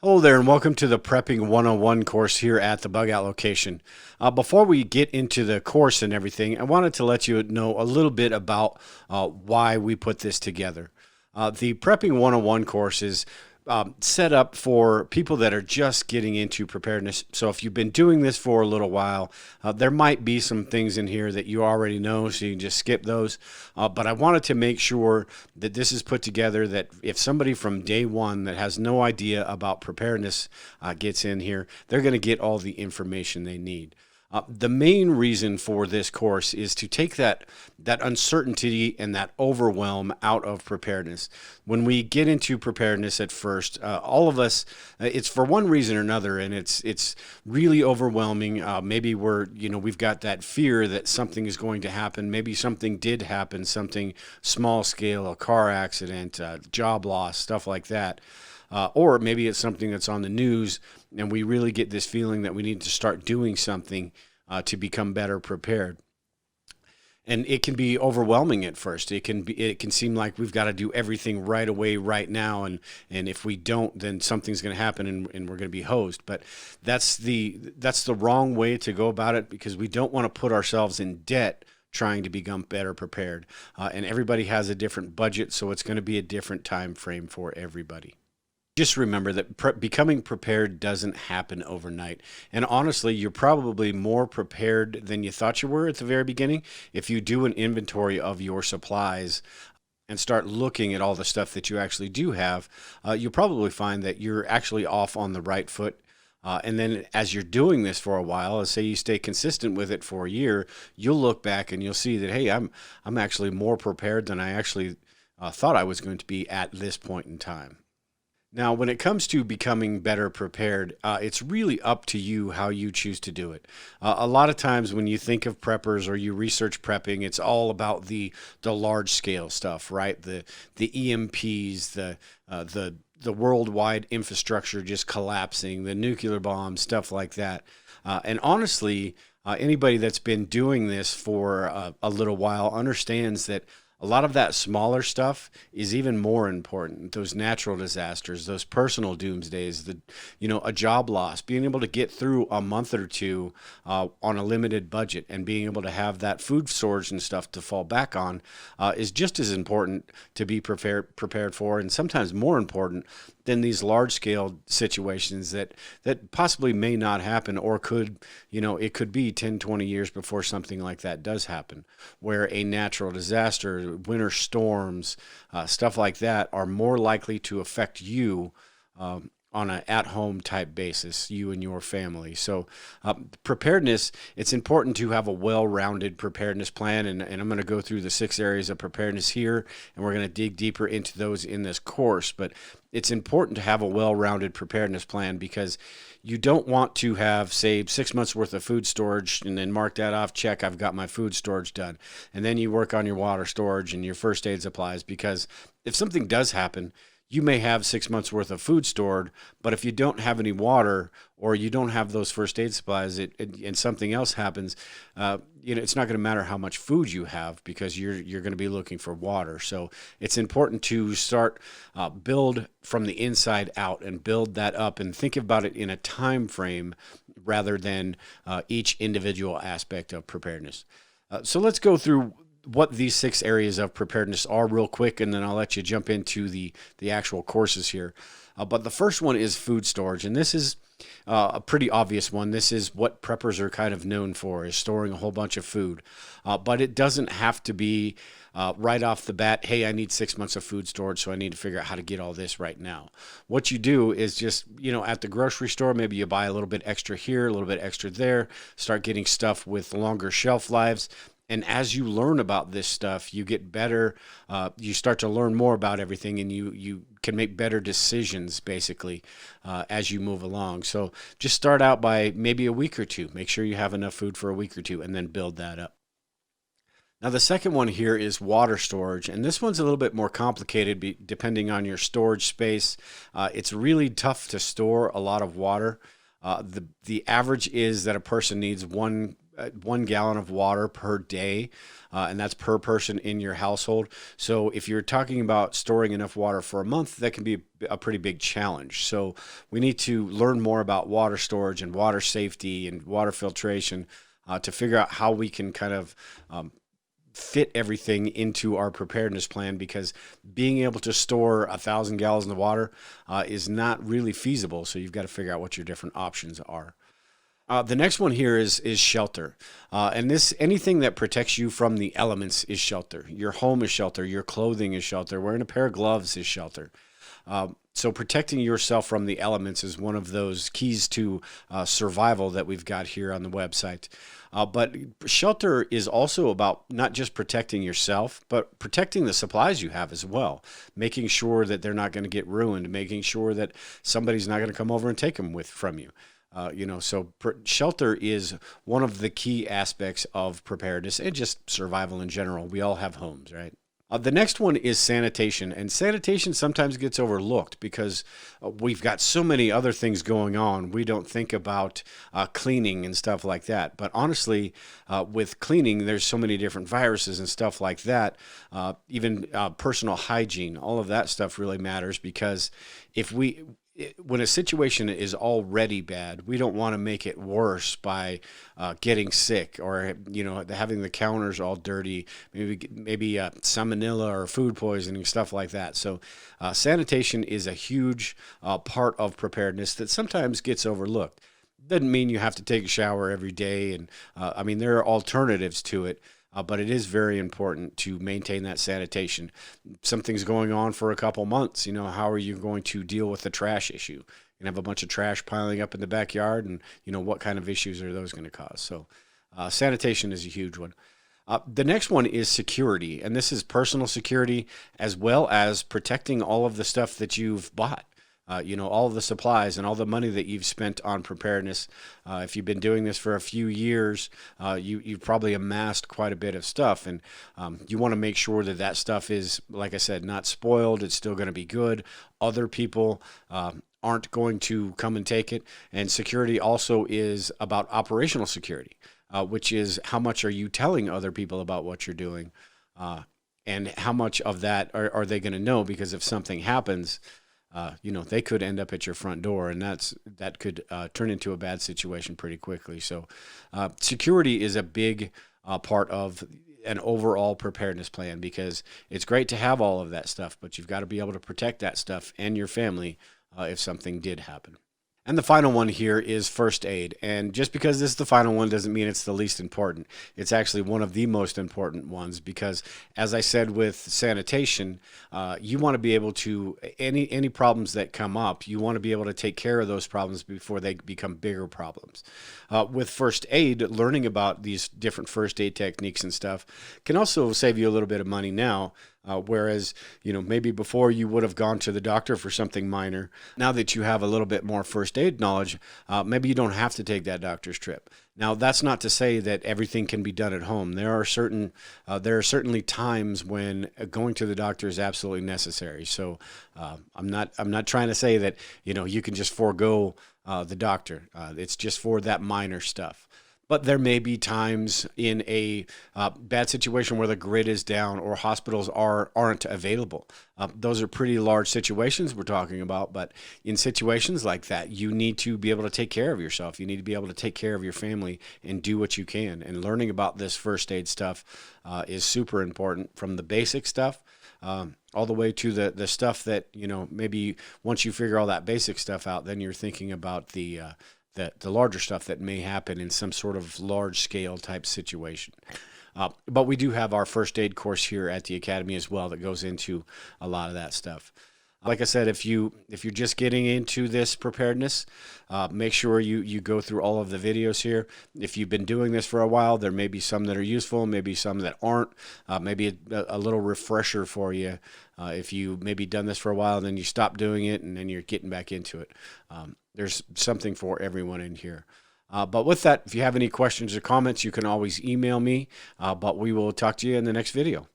Hello there, and welcome to the Prepping 101 course here at the Bug Out location. Before we get into the course and everything, I wanted to let you know a little bit about why we put this together. The Prepping 101 course is set up for people that are just getting into preparedness. So if you've been doing this for a little while, there might be some things in here that you already know, so you can just skip those. But I wanted to make sure that this is put together, that if somebody from day one that has no idea about preparedness gets in here, they're going to get all the information they need. The main reason for this course is to take that uncertainty and that overwhelm out of preparedness. When we get into preparedness at first, all of us, it's for one reason or another, and it's really overwhelming. Maybe we've got that fear that something is going to happen. Maybe something did happen, something small scale, a car accident, job loss, stuff like that. Or maybe it's something that's on the news, and we really get this feeling that we need to start doing something to become better prepared. And it can be overwhelming at first. It can seem like we've got to do everything right away, right now, and if we don't, then something's going to happen, and we're going to be hosed. But that's the wrong way to go about it, because we don't want to put ourselves in debt trying to become better prepared. And everybody has a different budget, so it's going to be a different time frame for everybody. Just remember that becoming prepared doesn't happen overnight. And honestly, you're probably more prepared than you thought you were at the very beginning. If you do an inventory of your supplies and start looking at all the stuff that you actually do have, you'll probably find that you're actually off on the right foot. And then as you're doing this for a while, let's say you stay consistent with it for a year, you'll look back and you'll see that, hey, I'm actually more prepared than I actually thought I was going to be at this point in time. Now, when it comes to becoming better prepared, it's really up to you how you choose to do it. A lot of times when you think of preppers or you research prepping, it's all about the large scale stuff, right? The EMPs, the worldwide infrastructure just collapsing, the nuclear bombs, stuff like that. And honestly, anybody that's been doing this for a little while understands that a lot of that smaller stuff is even more important. Those natural disasters, those personal doomsdays, a job loss, being able to get through a month or two on a limited budget and being able to have that food storage and stuff to fall back on is just as important to be prepared for, and sometimes more important than these large scale situations that possibly may not happen, or it could be 10, 20 years before something like that does happen, where a natural disaster, winter storms, stuff like that are more likely to affect you on an at-home type basis, you and your family. So preparedness, it's important to have a well-rounded preparedness plan, and I'm going to go through the 6 areas of preparedness here, and we're going to dig deeper into those in this course. But it's important to have a well-rounded preparedness plan, because you don't want to have, say, 6 months worth of food storage and then mark that off, check, I've got my food storage done. And then you work on your water storage and your first aid supplies, because if something does happen, you may have 6 months worth of food stored, but if you don't have any water, or you don't have those first aid supplies, and something else happens, it's not going to matter how much food you have, because you're going to be looking for water. So it's important to start build from the inside out and build that up, and think about it in a time frame rather than each individual aspect of preparedness. So let's go through what these 6 areas of preparedness are real quick, and then I'll let you jump into the actual courses here. But the first one is food storage, and this is a pretty obvious one. This is what preppers are kind of known for, is storing a whole bunch of food. But it doesn't have to be right off the bat, hey, I need 6 months of food storage, so I need to figure out how to get all this right now. What you do is just, at the grocery store, maybe you buy a little bit extra here, a little bit extra there, start getting stuff with longer shelf lives. And as you learn about this stuff, you get better. You start to learn more about everything, and you can make better decisions, basically, as you move along. So just start out by maybe a week or two. Make sure you have enough food for a week or two, and then build that up. Now, the second one here is water storage, and this one's a little bit more complicated depending on your storage space. It's really tough to store a lot of water. The average is that a person needs 1 1 gallon of water per day, and that's per person in your household. So if you're talking about storing enough water for a month, that can be a pretty big challenge. So we need to learn more about water storage and water safety and water filtration to figure out how we can kind of fit everything into our preparedness plan, because being able to store 1,000 gallons of water is not really feasible. So you've got to figure out what your different options are. The next one here is shelter. And this, anything that protects you from the elements is shelter. Your home is shelter. Your clothing is shelter. Wearing a pair of gloves is shelter. So protecting yourself from the elements is one of those keys to survival that we've got here on the website. But shelter is also about not just protecting yourself, but protecting the supplies you have as well. Making sure that they're not going to get ruined. Making sure that somebody's not going to come over and take them from you. So shelter is one of the key aspects of preparedness and just survival in general. We all have homes, right? The next one is sanitation, and sanitation sometimes gets overlooked because we've got so many other things going on. We don't think about cleaning and stuff like that. But honestly, with cleaning, there's so many different viruses and stuff like that. Even personal hygiene, all of that stuff really matters, because when a situation is already bad, we don't want to make it worse by getting sick, or having the counters all dirty, maybe salmonella or food poisoning, stuff like that. So sanitation is a huge part of preparedness that sometimes gets overlooked. Doesn't mean you have to take a shower every day, and there are alternatives to it. But it is very important to maintain that sanitation. Something's going on for a couple months. How are you going to deal with the trash issue? You can have a bunch of trash piling up in the backyard, and what kind of issues are those going to cause? So sanitation is a huge one. The next one is security, and this is personal security as well as protecting all of the stuff that you've bought. All of the supplies and all the money that you've spent on preparedness. If you've been doing this for a few years, you've probably amassed quite a bit of stuff, and you want to make sure that stuff is, like I said, not spoiled. It's still going to be good. Other people aren't going to come and take it. And security also is about operational security, which is how much are you telling other people about what you're doing, and how much of that are they going to know? Because if something happens, they could end up at your front door, and that could turn into a bad situation pretty quickly. So security is a big part of an overall preparedness plan, because it's great to have all of that stuff, but you've got to be able to protect that stuff and your family if something did happen. And the final one here is first aid. And just because this is the final one doesn't mean it's the least important. It's actually one of the most important ones, because, as I said with sanitation, you want to be able to, any problems that come up, you want to be able to take care of those problems before they become bigger problems. With first aid, learning about these different first aid techniques and stuff can also save you a little bit of money now. Whereas, maybe before you would have gone to the doctor for something minor. Now that you have a little bit more first aid knowledge, maybe you don't have to take that doctor's trip. Now, that's not to say that everything can be done at home. There are certainly times when going to the doctor is absolutely necessary. So I'm not trying to say that you can just forego the doctor. It's just for that minor stuff. But there may be times in a bad situation where the grid is down or hospitals aren't available. Those are pretty large situations we're talking about. But in situations like that, you need to be able to take care of yourself. You need to be able to take care of your family and do what you can. And learning about this first aid stuff is super important, from the basic stuff all the way to the stuff that, maybe once you figure all that basic stuff out, then you're thinking about the larger stuff that may happen in some sort of large scale type situation. But we do have our first aid course here at the Academy as well that goes into a lot of that stuff. Like I said, if you're just getting into this preparedness, make sure you go through all of the videos here. If you've been doing this for a while, there may be some that are useful, maybe some that aren't. Maybe a little refresher for you. If you maybe done this for a while, then you stop doing it, and then you're getting back into it. There's something for everyone in here. But with that, if you have any questions or comments, you can always email me. But we will talk to you in the next video.